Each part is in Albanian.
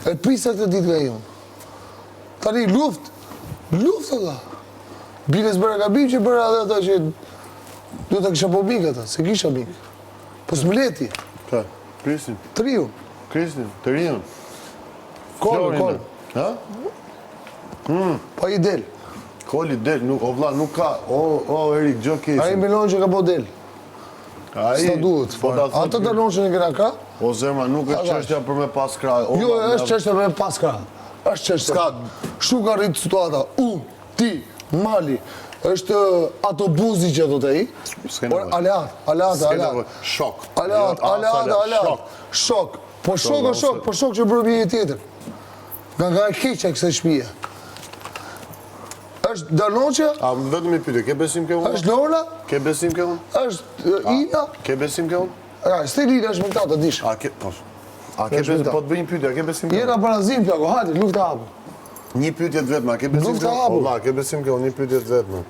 E prisat e ditë nga jonë. Tani luft ata. Bines bëra gabim që bëra edhe ata që du të kisha po mikë ata, se kisha mikë. Po s'mleti. Ka, Kristin. Triun. Kristin, të rion. Kol. Ha? Pa i del. Koli del, o vlla, nuk ka. O Erik, gjo kesin. A i melon që ka po del. S'ta duhet. Ata të lonë që në kena ka. O zemra, nuk është çështja për me pas krah. Jo, është çështja për me pas krah. Është çështja. Shu ka rritë situata. Ti, Mali, është ato buzi që do të i. Aleat. Shok. Aleat. Shok. Po shok që bërë bje tjetër. Nga e keqa kësaj shtëpie. Është Danoqja. A vetëm i pyetje, ke besim ke unë? Është Lorna. Ke besim ke unë? Është Ina. Ke besim ke unë? Stelina është me këta të dish. A ke besim, po të bëj një pyetje, a ke besim ke unë? Jena parazim plako, hajde, luftë hapu. Një pyetje të vetme, a ke besim ke unë? Olla, ke besim ke unë, një pyetje të vetme.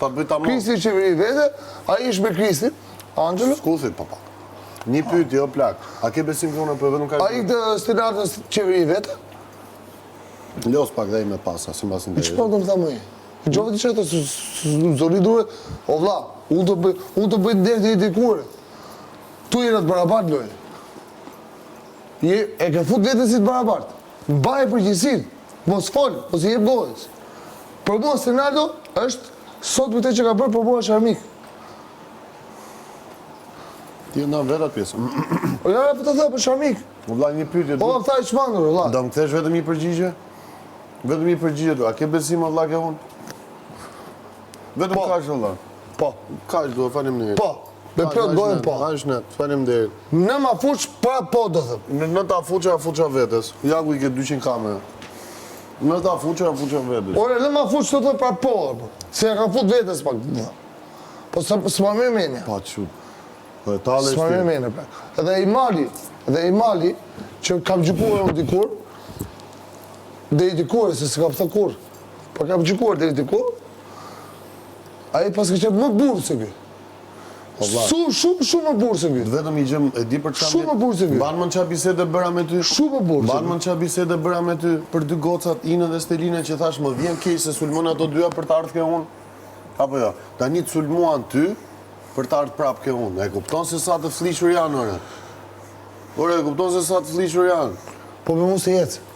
Ta bëj tamam. Kristi qeveri vete, a ish me Kristin, Angelo. Skuthi, papa. Një pyetje, o plak. A ke besim ke unë, për vetëm ka... A i të stinatës qeveri vete? Los pak dhe i me pasa, si mbas në Që po të më tha mëj? Gjove të qëtë, zoni dure, o vla, unë të bëjt ndërë të i dikure. Tu jena të barabart, lojë. E ke fut vetën si të barabart. Mbaj përgjësin, mos folë, mos i jep gojës. Për mua, Ronaldo është sot për te që ka bërë, për mua është armik. Ti në vetat pjesë. O jara për të thë, për sharmik. O vla, një pyetje. O, më tha i shmandur, vla. Do më thesh vetëm një përgjigje? Vetëm një përgjigje, a ke besim, o vla, ke unë? Vetëm kaq, o vla. Po. Kaq, do, falim në jetë. Po. Me plot gojën, po. Ashtë net, falim dhe jetë. Në ma fuq, pra po, do thëm. Në ta fuqa vetës. Jaku i ke 200 kamera. Në ta fuqa vetës. Ore, në ma fuq, të thë pra po, se e ka fut vetës pak. Po, s'ma me menja. Pa qut. S'ma me menja, pra. Edhe i Mali, që kam gjykuar unë dikur, dhe i dikur, se s'kam thë kur, po kam gjykuar dhe i dikur, a i pas ka qep më burë se kë. Shumë më burë se kë. Vetëm i gjem, e di për çfarë. Shumë më burë se kë. Banë më në qa bisede bëra me ty. Shumë më burë se kë. Banë më në qa bisede bëra me ty për dy gocat, Ina dhe Steline, që thash më vjen keq se sulmon ato dyja për të ardhur ke unë. Apo jo, tani të sulmuan ty për të ardhur prapë ke unë. E kupton se sa të flishur janë, ore. Ore, e kupton se sa të flishur janë. Po me mu se jetë.